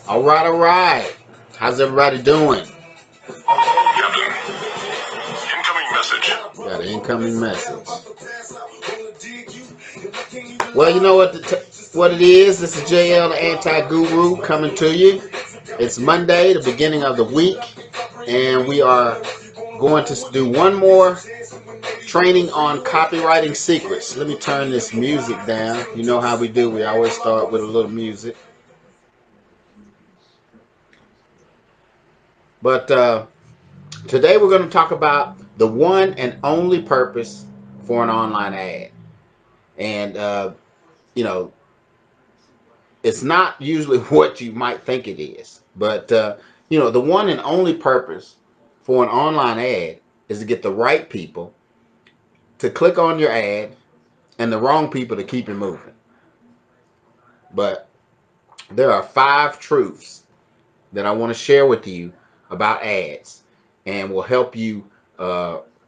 All right, all right. How's everybody doing? Captain, incoming message. Got an incoming message. Well, you know what it is. This is JL, the anti-guru, coming to you. It's Monday, the beginning of the week, and we are going to do one more training on copywriting secrets. Let me turn this music down. You know how we do. We always start with a little music. But today we're going to talk about the one and only purpose for an online ad. And, you know, it's not usually what you might think it is. But, the one and only purpose for an online ad is to get the right people to click on your ad and the wrong people to keep it moving. But there are 5 truths that I want to share with you about ads and will help you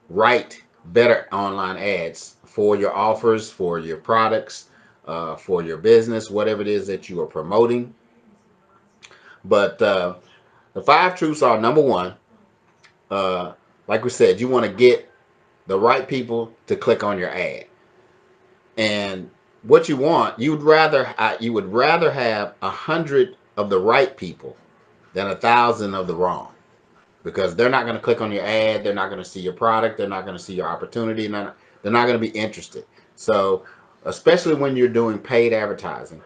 write better online ads for your offers, for your products, for your business, whatever it is that you are promoting. But the 5 truths are: number one, uh, like we said, you want to get the right people to click on your ad. And what you would rather have 100 of the right people than 1,000 of the wrong, because they're not going to click on your ad, they're not going to see your product, they're not going to see your opportunity, they're not going to be interested. So, especially when you're doing paid advertising,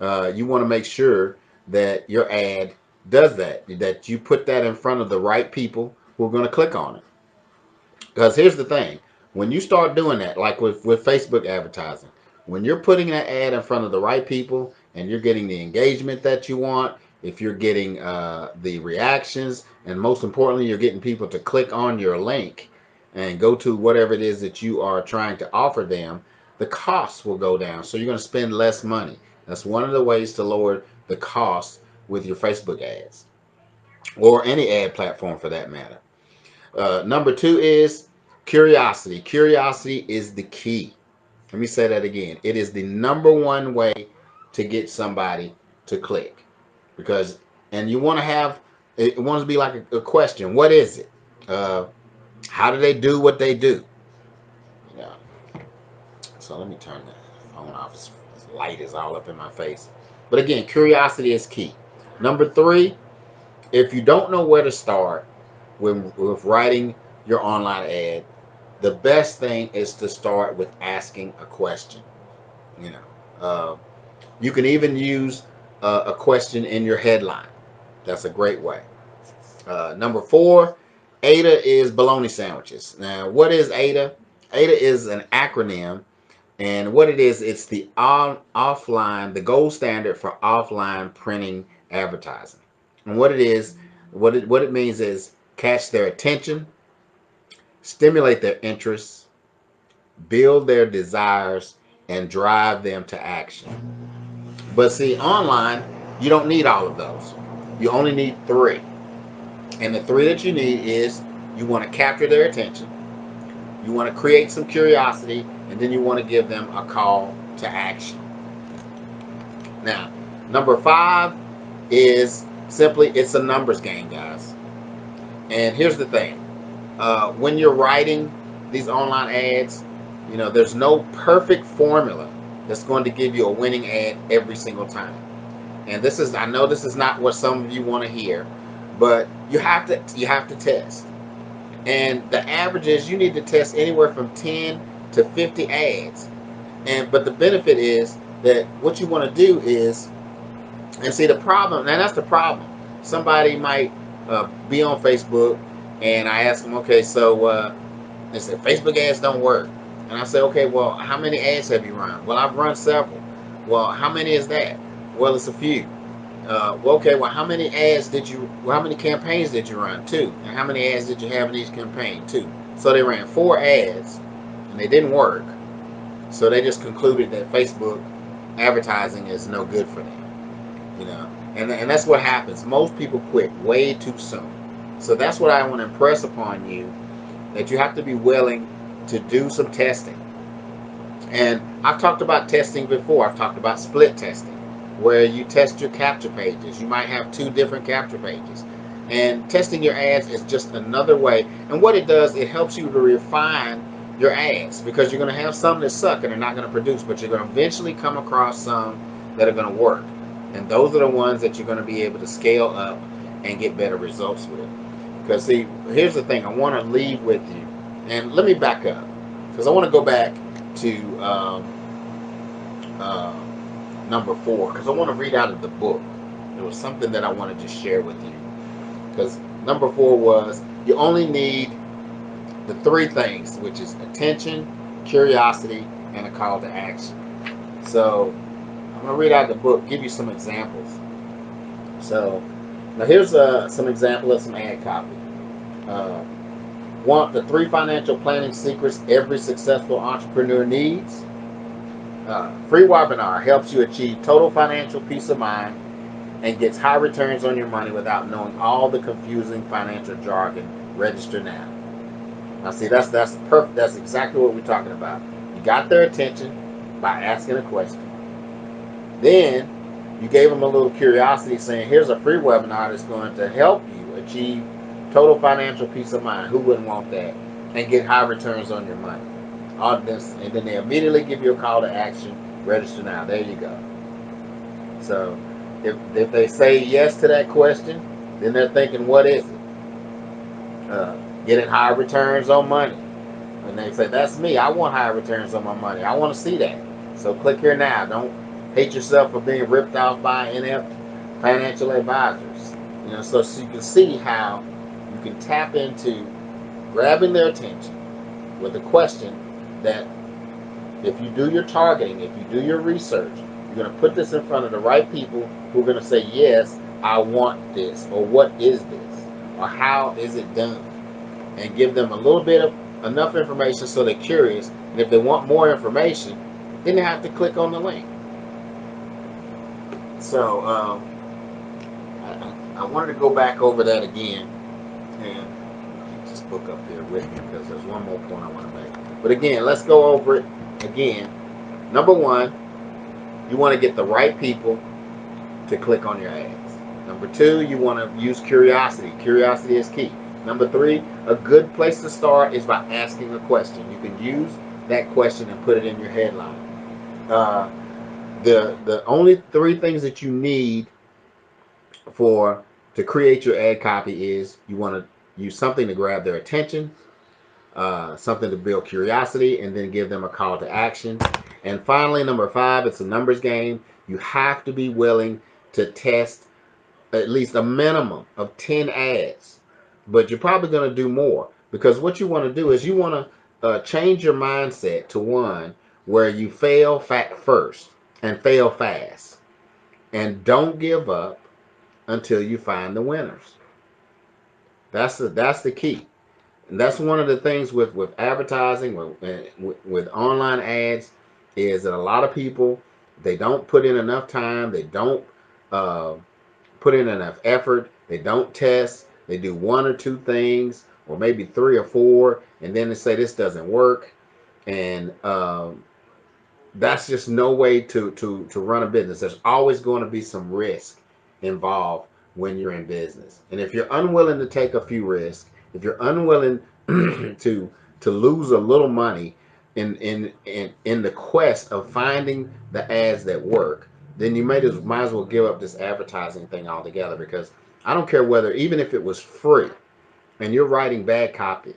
you want to make sure that your ad does that you put that in front of the right people who are going to click on it. Because here's the thing: when you start doing that, like with Facebook advertising, when you're putting that ad in front of the right people and you're getting the engagement that you want, if you're getting the reactions, and most importantly, you're getting people to click on your link and go to whatever it is that you are trying to offer them, the costs will go down. So you're going to spend less money. That's one of the ways to lower the cost with your Facebook ads, or any ad platform for that matter. Number 2 is curiosity. Curiosity is the key. Let me say that again. It is the number one way to get somebody to click. Because, and you want to have, it wants to be like a question. What is it? Uh, how do they do what they do? Yeah. So let me turn the phone off. This light is all up in my face. But again, curiosity is key. Number 3, if you don't know where to start with writing your online ad, the best thing is to start with asking a question. You know, uh, you can even use a question in your headline. That's a great way. Number 4, ADA is bologna sandwiches. Now, what is ADA? ADA is an acronym, and what it is, it's the offline, the gold standard for offline printing advertising. And what it is, what it means is catch their attention, stimulate their interests, build their desires, and drive them to action. But see, online, you don't need all of those. You only need 3. And the 3 that you need is, you want to capture their attention, you want to create some curiosity, and then you want to give them a call to action. Now, number 5 is simply, it's a numbers game, guys. And here's the thing. When you're writing these online ads, there's no perfect formula that's going to give you a winning ad every single time. And I know this is not what some of you want to hear, but you have to test. And the average is, you need to test anywhere from 10 to 50 ads. But the benefit is that what you want to do is, and see the problem, and that's the problem. Somebody might be on Facebook, and I ask them, okay, so they said Facebook ads don't work. And I say, okay, well, how many ads have you run? Well, I've run several. Well, how many is that? Well, it's a few. Well, okay, well, how many campaigns did you run? 2. And how many ads did you have in each campaign? 2. So they ran 4 ads, and they didn't work. So they just concluded that Facebook advertising is no good for them. And that's what happens. Most people quit way too soon. So that's what I want to impress upon you, that you have to be willing to do some testing. And I've talked about testing before. I've talked about split testing. where you test your capture pages. You might have 2 different capture pages. And testing your ads is just another way. And what it does, it helps you to refine your ads, because you're going to have some that suck and are not going to produce, but you're going to eventually come across some that are going to work. And those are the ones that you're going to be able to scale up and get better results with. Because, see, here's the thing I want to leave with you. And let me back up, because I want to go back to uh, number 4, because I want to read out of the book. There was something that I wanted to share with you. Because number 4 was, you only need the 3 things, which is attention, curiosity, and a call to action. So I'm going to read out the book, give you some examples. So now here's some example of some ad copy. Uh, Want the 3 financial planning secrets every successful entrepreneur needs? Free webinar helps you achieve total financial peace of mind and gets high returns on your money without knowing all the confusing financial jargon. Register now. Now, see, that's perfect. That's exactly what we're talking about. You got their attention by asking a question. Then you gave them a little curiosity, saying, "Here's a free webinar that's going to help you achieve total financial peace of mind." Who wouldn't want that? And get high returns on your money. All this, and then they immediately give you a call to action. Register now. There you go. So if they say yes to that question, then they're thinking, what is it? Getting high returns on money. And they say, that's me. I want high returns on my money. I want to see that. So click here now. Don't hate yourself for being ripped off by inept financial advisors. So you can see how you can tap into grabbing their attention with a question that, if you do your targeting, if you do your research, you're going to put this in front of the right people who are going to say, yes, I want this, or what is this, or how is it done? And give them a little bit of enough information so they're curious. And if they want more information, then they have to click on the link. So I wanted to go back over that again and keep this book up here with me, because there's one more point I want to make. But again, let's go over it again. Number 1, you want to get the right people to click on your ads. Number 2, you want to use curiosity. Curiosity is key. Number 3, a good place to start is by asking a question. You can use that question and put it in your headline. The only 3 things that you need to create your ad copy is, you want to use something to grab their attention, something to build curiosity, and then give them a call to action. And finally, number 5, it's a numbers game. You have to be willing to test at least a minimum of 10 ads, but you're probably going to do more, because what you want to do is you want to change your mindset to one where you fail first and fail fast, and don't give up until you find the winners. That's the key. And that's one of the things with advertising, with online ads, is that a lot of people, they don't put in enough time, they don't uh, put in enough effort, they don't test, they do 1 or 2 things, or maybe 3 or 4, and then they say this doesn't work. And that's just no way to run a business. There's always going to be some risk involved when you're in business. And if you're unwilling to take a few risks, if you're unwilling to lose a little money in the quest of finding the ads that work, then you might as well give up this advertising thing altogether. Because I don't care whether, even if it was free, and you're writing bad copy,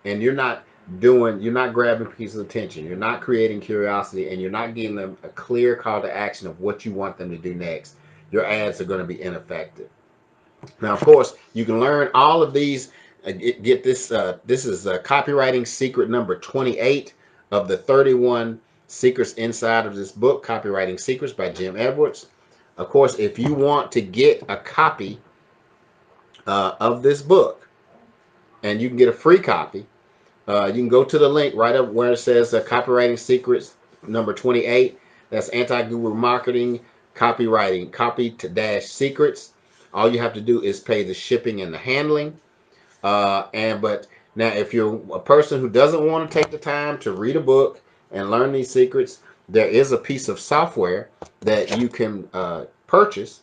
and you're not grabbing people's attention, you're not creating curiosity, and you're not giving them a clear call to action of what you want them to do next, your ads are going to be ineffective. Now, of course, you can learn all of these. Get this. This is Copywriting Secret number 28 of the 31 secrets inside of this book, Copywriting Secrets by Jim Edwards. Of course, if you want to get a copy of this book, and you can get a free copy, you can go to the link right up where it says Copywriting Secrets number 28. That's Anti-Guru Marketing, Copywriting, Copy-Secrets. All you have to do is pay the shipping and the handling. But now, if you're a person who doesn't want to take the time to read a book and learn these secrets, there is a piece of software that you can purchase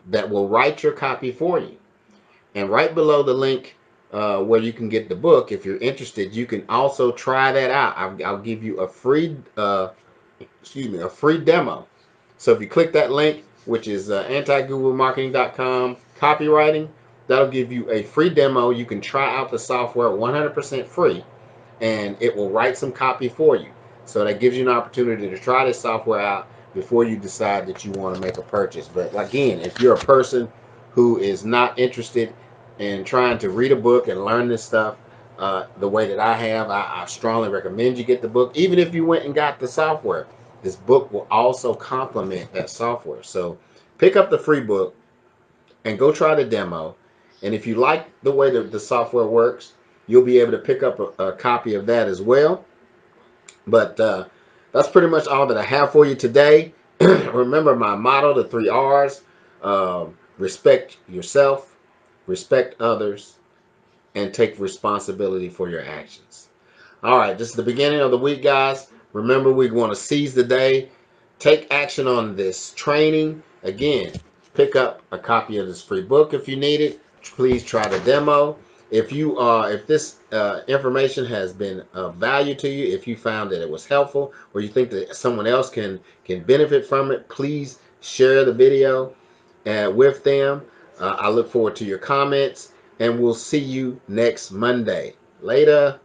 that will write your copy for you. And right below the link where you can get the book, if you're interested, you can also try that out. I'll give you a free, a free demo. So if you click that link, which is anti-googlemarketing.com copywriting, that'll give you a free demo. You can try out the software 100% free, and it will write some copy for you. So that gives you an opportunity to try this software out before you decide that you want to make a purchase. But again, if you're a person who is not interested in trying to read a book and learn this stuff the way that I have, I strongly recommend you get the book. Even if you went and got the software, this book will also complement that software. So pick up the free book and go try the demo. And if you like the way that the software works, you'll be able to pick up a copy of that as well. But that's pretty much all that I have for you today. Remember my motto, the 3 R's: respect yourself, respect others, and take responsibility for your actions. All right, this is the beginning of the week, guys. Remember, we want to seize the day. Take action on this training. Again, pick up a copy of this free book if you need it. Please try the demo. If this information has been of value to you, if you found that it was helpful, or you think that someone else can benefit from it, please share the video with them. I look forward to your comments, and we'll see you next Monday. Later.